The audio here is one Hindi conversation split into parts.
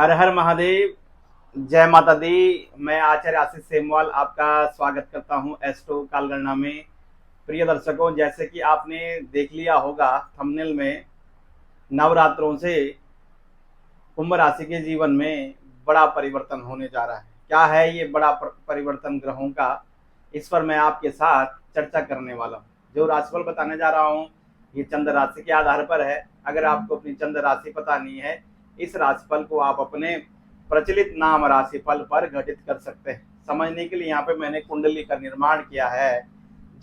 हर हर महादेव। जय माता दी। मैं आचार्य आशीष सेमवाल आपका स्वागत करता हूं एस्ट्रो कालगणना में। प्रिय दर्शकों, जैसे कि आपने देख लिया होगा थंबनेल में, नवरात्रों से कुंभ राशि के जीवन में बड़ा परिवर्तन होने जा रहा है। क्या है ये बड़ा परिवर्तन ग्रहों का, इस पर मैं आपके साथ चर्चा करने वाला हूँ। जो राशिफल बताने जा रहा हूँ ये चंद्र राशि के आधार पर है। अगर आपको अपनी चंद्र राशि पता नहीं है, इस राशिफल को आप अपने प्रचलित नाम राशिफल पर घटित कर सकते हैं। समझने के लिए यहाँ पे मैंने कुंडली का निर्माण किया है।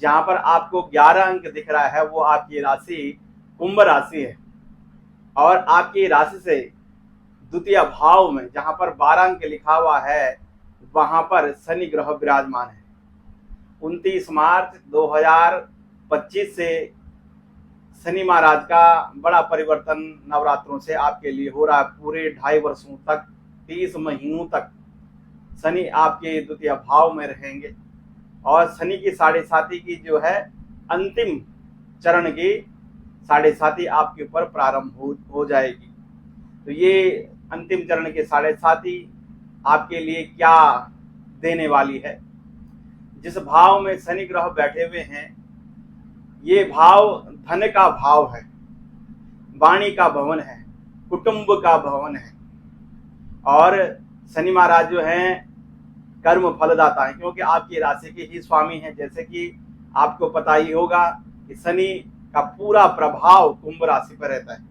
जहाँ पर आपको 11 अंक दिख रहा है वो आपकी राशि कुंभ राशि है, और आपकी राशि से द्वितीय भाव में जहां पर 12 अंक लिखा हुआ है वहां पर शनि ग्रह विराजमान है। 29 मार्च 2025 से शनि महाराज का बड़ा परिवर्तन नवरात्रों से आपके लिए हो रहा है। पूरे 2.5 वर्षों तक, 30 महीनों तक शनि आपके द्वितीय भाव में रहेंगे, और शनि की 7.5 की जो है अंतिम चरण की 7.5 आपके ऊपर प्रारंभ हो जाएगी। तो ये अंतिम चरण के 7.5 आपके लिए क्या देने वाली है। जिस भाव में शनि ग्रह बैठे हुए हैं, ये भाव धन का भाव है, वाणी का भवन है, कुटुंब का भवन है, और शनि महाराज जो हैं कर्म फलदाता है, क्योंकि आपकी राशि के ही स्वामी हैं। जैसे कि आपको पता ही होगा कि शनि का पूरा प्रभाव कुंभ राशि पर रहता है।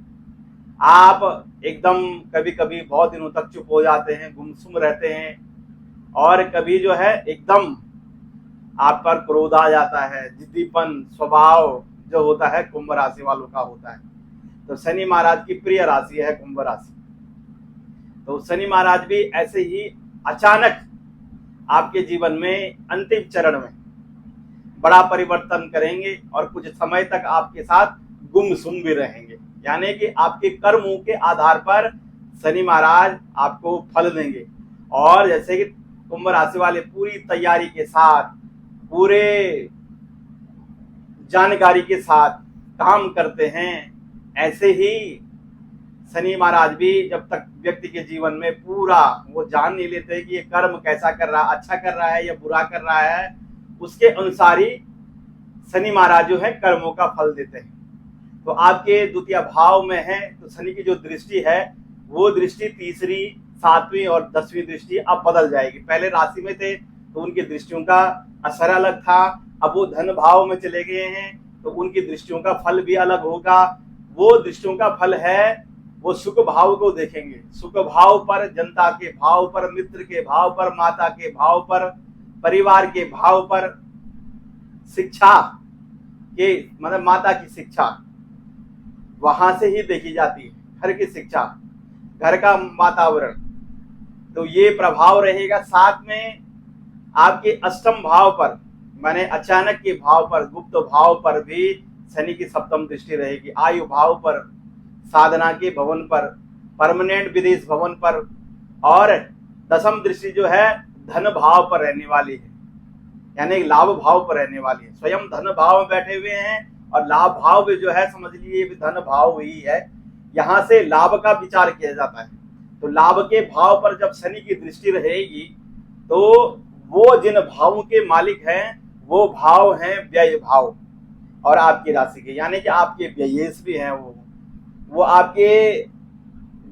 आप एकदम कभी कभी बहुत दिनों तक चुप हो जाते हैं, गुमसुम रहते हैं, और कभी जो है एकदम आप पर क्रोध आ जाता है, जिद्दीपन स्वभाव जो होता है कुंभ राशि वालों का होता है। तो शनि महाराज की प्रिय राशि है कुंभ राशि। तो शनि महाराज भी ऐसे ही अचानक आपके जीवन में अंतिम चरण में बड़ा परिवर्तन करेंगे, और कुछ समय तक आपके साथ गुमसुम भी रहेंगे। यानी कि आपके कर्मों के आधार पर शनि महाराज आपको फल देंगे। और जैसे कि कुंभ राशि वाले पूरी तैयारी के साथ, पूरे जानकारी के साथ काम करते हैं, ऐसे ही शनि महाराज भी जब तक व्यक्ति के जीवन में पूरा वो जान नहीं लेते कि ये कर्म कैसा कर रहा है, अच्छा कर रहा है या बुरा कर रहा है, उसके अनुसार ही शनि महाराज जो है कर्मों का फल देते हैं। तो आपके द्वितीय भाव में है, तो शनि की जो दृष्टि है वो दृष्टि तीसरी, 7वीं और 10वीं दृष्टि अब बदल जाएगी। पहले राशि में थे तो उनकी दृष्टियों का असर अलग था, अब वो धन भाव में चले गए हैं तो उनकी दृष्टियों का फल भी अलग होगा। वो दृष्टियों का फल है वो सुख भाव को देखेंगे। सुख भाव पर, जनता के भाव पर, मित्र के भाव पर, माता के भाव पर, परिवार के भाव पर, शिक्षा के मतलब माता की शिक्षा वहां से ही देखी जाती है, घर की शिक्षा, घर का वातावरण। तो ये प्रभाव रहेगा। साथ में आपके अष्टम भाव पर, माने अचानक के भाव पर, गुप्त भाव पर भी शनि की सप्तम दृष्टि रहेगी। आयु भाव पर, साधना के भवन पर, परमानेंट विदेश भवन पर, और दसम दृष्टि जो है धन भाव पर रहने वाली है, यानी लाभ भाव पर रहने वाली है। स्वयं धन भाव में बैठे हुए हैं, और लाभ भाव भी जो है समझ लीजिए भी धन भाव ही है। यहाँ से लाभ का विचार किया जाता है। तो लाभ के भाव पर जब शनि की दृष्टि रहेगी तो वो जिन भावों के मालिक हैं वो भाव हैं व्यय भाव, और आपकी राशि के यानी कि आपके व्ययेश भी हैं, वो आपके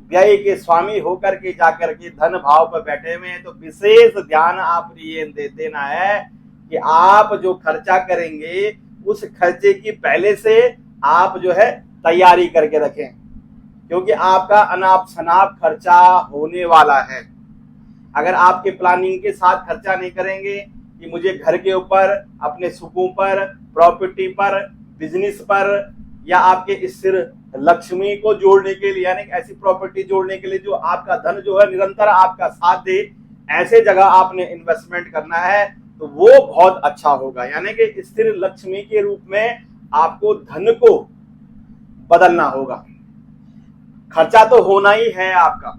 व्यय के स्वामी होकर के जाकर के धन भाव पर बैठे हुए हैं। तो विशेष ध्यान आप ये देना है कि आप जो खर्चा करेंगे उस खर्चे की पहले से आप जो है तैयारी करके रखें, क्योंकि आपका अनाप शनाप खर्चा होने वाला है। अगर आपके प्लानिंग के साथ खर्चा नहीं करेंगे कि मुझे घर के ऊपर, अपने सुखों पर, प्रॉपर्टी पर, बिजनेस पर, या आपके स्थिर लक्ष्मी को जोड़ने के लिए, यानी ऐसी प्रॉपर्टी जोड़ने के लिए जो आपका धन जो है निरंतर आपका साथ दे, ऐसे जगह आपने इन्वेस्टमेंट करना है तो वो बहुत अच्छा होगा। यानी कि स्थिर लक्ष्मी के रूप में आपको धन को बदलना होगा। खर्चा तो होना ही है आपका,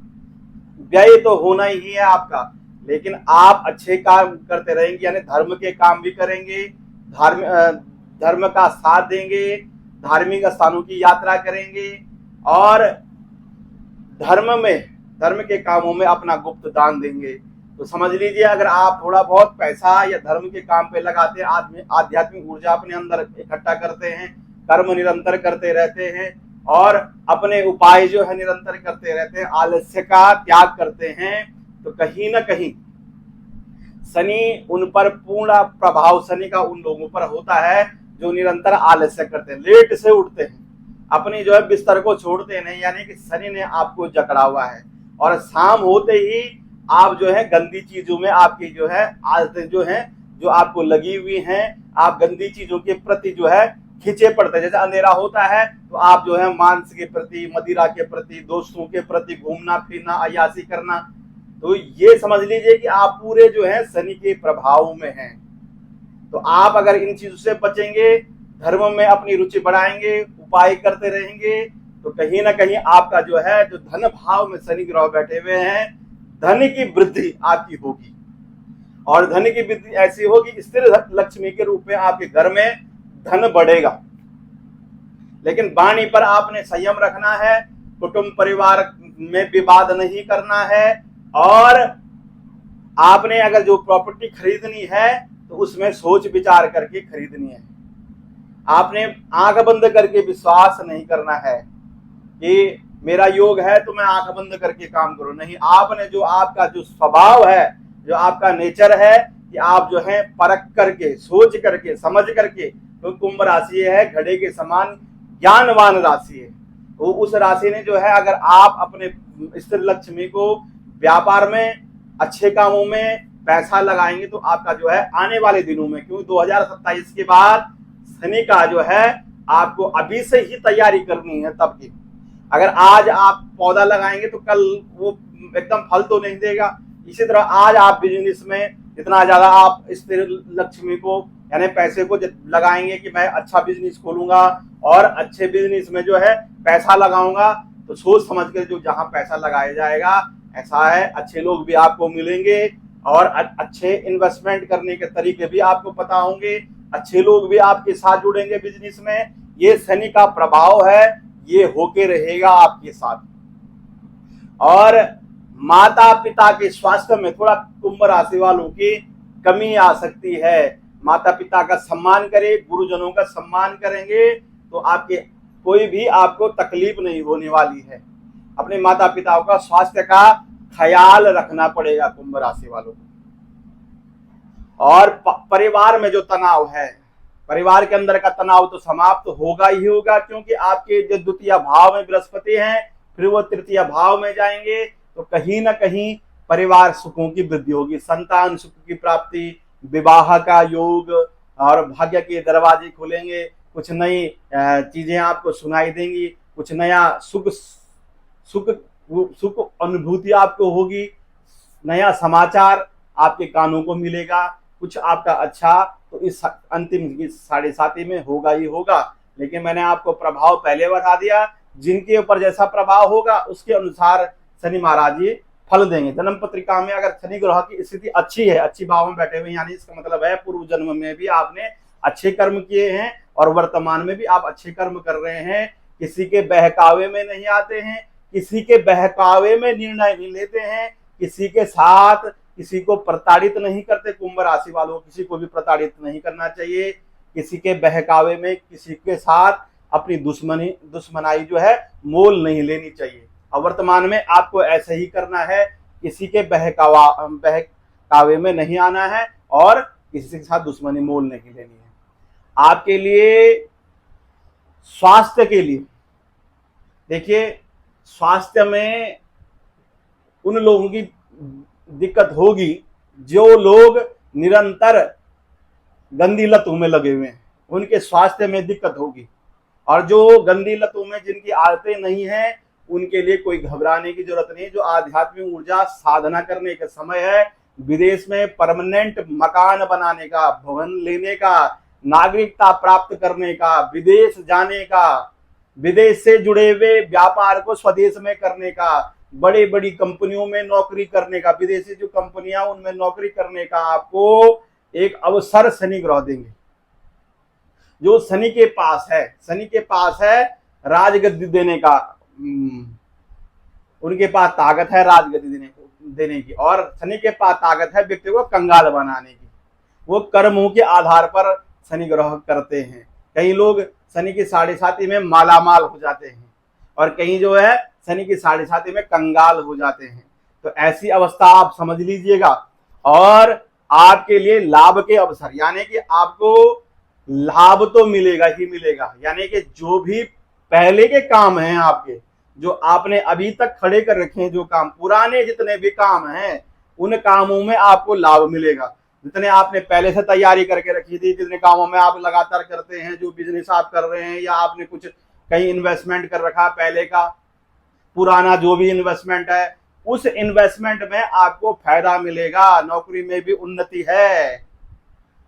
व्यय तो होना ही है आपका, लेकिन आप अच्छे काम करते रहेंगे, यानी धर्म के काम भी करेंगे, धर्म का साथ देंगे, धार्मिक स्थानों की यात्रा करेंगे, और धर्म में धर्म के कामों में अपना गुप्त दान देंगे। तो समझ लीजिए, अगर आप थोड़ा बहुत पैसा या धर्म के काम पे लगाते हैं, आध्यात्मिक ऊर्जा अपने अंदर इकट्ठा करते हैं, कर्म निरंतर करते रहते हैं और अपने उपाय जो है निरंतर करते रहते हैं, आलस्य का त्याग करते हैं, तो कहीं ना कहीं शनि उन पर पूर्ण प्रभाव शनि का उन लोगों पर होता है जो निरंतर आलस्य करते हैं, लेट से उठते हैं, अपनी जो है बिस्तर को छोड़ते नहीं, यानी कि शनि ने आपको जकड़ा हुआ है। और शाम होते ही आप जो है गंदी चीजों में आपकी जो है आदतें जो है जो आपको लगी हुई हैं, आप गंदी चीजों के प्रति जो है खींचे पड़ते हैं। जैसे अंधेरा होता है तो आप जो है मांस के प्रति, मदिरा के प्रति, दोस्तों के प्रति घूमना फिरना, अय्याशी करना, तो ये समझ लीजिए कि आप पूरे जो है शनि के प्रभाव में हैं। तो आप अगर इन चीजों से बचेंगे, धर्म में अपनी रुचि बढ़ाएंगे, उपाय करते रहेंगे, तो कहीं ना कहीं आपका जो है जो धन भाव में शनि ग्रह बैठे हुए हैं, धन की वृद्धि आपकी होगी। और धन की वृद्धि ऐसी होगी, स्थिर लक्ष्मी के रूप में आपके घर में धन बढ़ेगा। लेकिन वाणी पर आपने संयम रखना है, कुटुंब परिवार में विवाद नहीं करना है, और आपने अगर जो प्रॉपर्टी खरीदनी है तो उसमें सोच विचार करके खरीदनी है। आपने आंख बंद करके विश्वास नहीं करना है कि मेरा योग है तो मैं आंख बंद करके काम करूं, नहीं। आपने जो आपका जो स्वभाव है, जो आपका नेचर है, कि आप जो है परख करके, सोच करके, समझ करके, तो कुंभ राशि है घड़े के समान ज्ञानवान राशि है। तो उस राशि ने जो है, अगर आप अपने स्थिर लक्ष्मी को व्यापार में, अच्छे कामों में पैसा लगाएंगे, तो आपका जो है आने वाले दिनों में, क्योंकि 2027 के बाद शनि का जो है आपको अभी से ही तैयारी करनी है तब की। अगर आज आप पौधा लगाएंगे तो कल वो एकदम फल तो नहीं देगा। इसी तरह आज आप बिजनेस में इतना ज्यादा आप स्थिर लक्ष्मी को यानी पैसे को लगाएंगे कि मैं अच्छा बिजनेस खोलूंगा और अच्छे बिजनेस में जो है पैसा लगाऊंगा, तो सोच समझ कर जो जहां पैसा लगाया जाएगा, ऐसा है अच्छे लोग भी आपको मिलेंगे और अच्छे इन्वेस्टमेंट करने के तरीके भी आपको पता होंगे, अच्छे लोग भी आपके साथ जुड़ेंगे बिजनेस में। ये शनि का प्रभाव है, ये होके रहेगा आपके साथ। और माता पिता के स्वास्थ्य में थोड़ा कुंभ राशि वालों की कमी आ सकती है। माता पिता का सम्मान करें, गुरुजनों का सम्मान करेंगे तो आपके कोई भी आपको तकलीफ नहीं होने वाली है। अपने माता पिताओं का स्वास्थ्य का ख्याल रखना पड़ेगा कुंभ राशि वालों को। और परिवार में जो तनाव है, परिवार के अंदर का तनाव तो समाप्त होगा ही होगा, क्योंकि आपके जो द्वितीय भाव में बृहस्पति हैं, फिर वो तृतीय भाव में जाएंगे, तो कहीं ना कहीं परिवार सुखों की वृद्धि होगी, संतान सुख की प्राप्ति, विवाह का योग और भाग्य के दरवाजे खुलेंगे, कुछ नई चीजें आपको सुनाई देंगी, कुछ नया सुख सुख सुख अनुभूति आपको होगी, नया समाचार आपके कानों को मिलेगा, कुछ आपका अच्छा तो इस अंतिम 7.5 में होगा ही होगा। लेकिन मैंने आपको प्रभाव पहले बता दिया, जिनके ऊपर जैसा प्रभाव होगा उसके अनुसार शनि महाराज ये फल देंगे। जन्म पत्रिका में अगर शनि ग्रह की स्थिति अच्छी है, अच्छी भाव में बैठे हुए, यानी इसका मतलब है पूर्व जन्म में भी आपने अच्छे कर्म किए हैं और वर्तमान में भी आप अच्छे कर्म कर रहे हैं, किसी के बहकावे में नहीं आते हैं, किसी के बहकावे में निर्णय नहीं लेते हैं, किसी के साथ किसी को प्रताड़ित नहीं करते। कुंभ राशि वालों किसी को भी प्रताड़ित नहीं करना चाहिए, किसी के बहकावे में किसी के साथ अपनी दुश्मनाई जो है मोल नहीं लेनी चाहिए। और वर्तमान में आपको ऐसे ही करना है, किसी के बहकावे में नहीं आना है और किसी के साथ दुश्मनी मोल नहीं लेनी है। आपके लिए स्वास्थ्य के लिए देखिए, स्वास्थ्य में उन लोगों की दिक्कत होगी जो लोग निरंतर गंदी लतों में लगे हुए हैं, उनके स्वास्थ्य में दिक्कत होगी। और जो गंदी लतों में जिनकी आदतें नहीं है, उनके लिए कोई घबराने की जरूरत नहीं। जो आध्यात्मिक ऊर्जा साधना करने का समय है, विदेश में परमानेंट मकान बनाने का, भवन लेने का, नागरिकता प्राप्त करने का, विदेश जाने का, विदेश से जुड़े हुए व्यापार को स्वदेश में करने का, बड़ी बड़ी कंपनियों में नौकरी करने का, विदेशी जो कंपनियां उनमें नौकरी करने का आपको एक अवसर शनि ग्रह देंगे। जो शनि के पास है, शनि के पास है राजगद्दी देने का उनके पास ताकत है राजगद्दी देने की, और शनि के पास ताकत है व्यक्ति को कंगाल बनाने की। वो कर्मों के आधार पर शनि ग्रह करते हैं। कई लोग शनि की साढ़े साथी में मालामाल हो जाते हैं, और कहीं जो है शनि की साढ़े साथी में कंगाल हो जाते हैं। तो ऐसी अवस्था आप समझ लीजिएगा, और आपके लिए लाभ के अवसर, यानी कि आपको लाभ तो मिलेगा ही मिलेगा। यानी कि जो भी पहले के काम हैं आपके, जो आपने अभी तक खड़े कर रखे हैं, जो काम पुराने जितने भी काम हैं, उन कामों में आपको लाभ मिलेगा। जितने आपने पहले से तैयारी करके रखी थी, जितने कामों में आप लगातार करते हैं, जो बिजनेस आप कर रहे हैं, या आपने कुछ कहीं इन्वेस्टमेंट कर रखा पहले का पुराना जो भी इन्वेस्टमेंट है, उस इन्वेस्टमेंट में आपको फायदा मिलेगा। नौकरी में भी उन्नति है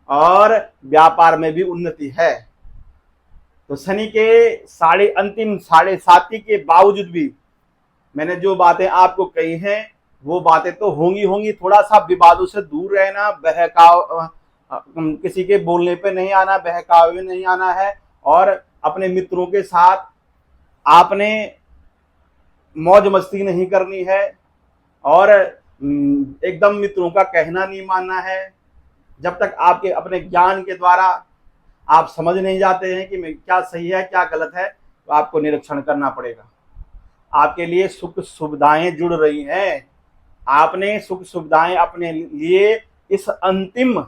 और व्यापार में भी उन्नति है। तो शनि के अंतिम साढ़े साथी के बावजूद भी मैंने जो बातें आपको कही हैं, वो बातें तो होंगी। थोड़ा सा विवादों से दूर रहना, बहकाव, किसी के बोलने पे नहीं आना, बहकावे में नहीं आना है, और अपने मित्रों के साथ आपने मौज मस्ती नहीं करनी है, और एकदम मित्रों का कहना नहीं मानना है। जब तक आपके अपने ज्ञान के द्वारा आप समझ नहीं जाते हैं कि क्या सही है क्या गलत है, तो आपको निरीक्षण करना पड़ेगा। आपके लिए सुख सुविधाएं जुड़ रही हैं, आपने सुख सुविधाएं अपने लिए इस अंतिम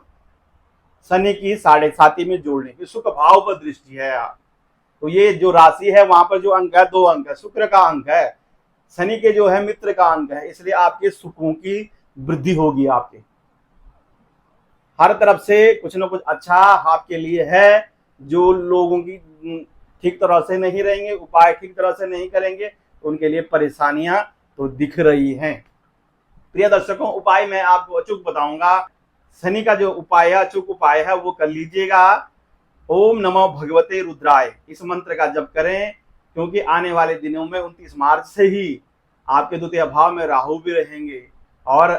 शनि की साढ़े साथी में जोड़ने की सुख भाव पर दृष्टि है। तो ये जो राशि है वहां पर जो अंक है, 2 अंक है, शुक्र का अंक है, शनि के जो है मित्र का अंक है, इसलिए आपके सुखों की वृद्धि होगी। आपके हर तरफ से कुछ ना कुछ अच्छा आपके लिए है। जो लोगों की ठीक तरह से नहीं रहेंगे, उपाय ठीक तरह से नहीं करेंगे, तो उनके लिए परेशानियां तो दिख रही हैं। प्रिय दर्शकों, उपाय मैं आपको अचूक बताऊंगा। शनि का जो उपाय है, अचूक उपाय है, वो कर लीजिएगा। ओम नमो भगवते रुद्राय, इस मंत्र का जप करें, क्योंकि आने वाले दिनों में 29 मार्च से ही आपके द्वितीय भाव में राहु भी रहेंगे, और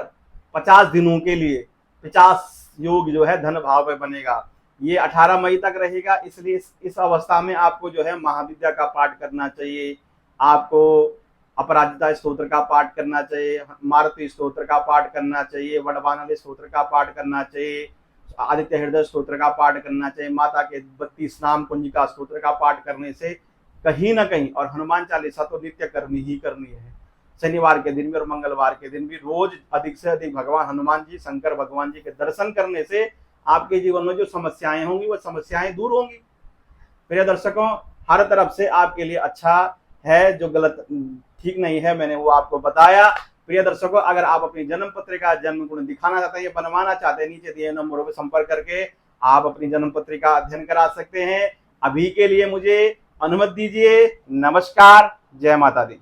50 दिनों के लिए 50 योग जो है धन भाव में बनेगा। ये 18 मई तक रहेगा, इसलिए इस अवस्था में आपको जो है महाविद्या का पाठ करना चाहिए, आपको अपराजिता स्तोत्र का पाठ करना चाहिए, मारुति स्तोत्र का पाठ करना चाहिए, वडवानले स्तोत्र का पाठ करना चाहिए, आदित्य हृदय स्तोत्र का पाठ करना चाहिए, माता के 32 नाम कुंजिका स्तोत्र का पाठ करने से कहीं ना कहीं, और हनुमान चालीसा तो नित्य करनी ही करनी है। शनिवार के दिन भी और मंगलवार के दिन भी रोज अधिक से अधिक भगवान हनुमान जी, शंकर भगवान जी के दर्शन करने से आपके जीवन में जो समस्याएं होंगी वो समस्याएं दूर होंगी। प्रिय दर्शकों, हर तरफ से आपके लिए अच्छा है, जो गलत ठीक नहीं है मैंने वो आपको बताया। प्रिय दर्शकों, अगर आप अपनी जन्म पत्रिका जन्म गुण दिखाना चाहते हैं, बनवाना चाहते हैं, नीचे दिए नंबरों पर संपर्क करके आप अपनी जन्म पत्रिका अध्ययन करा सकते हैं। अभी के लिए मुझे अनुमति दीजिए। नमस्कार, जय माता दी।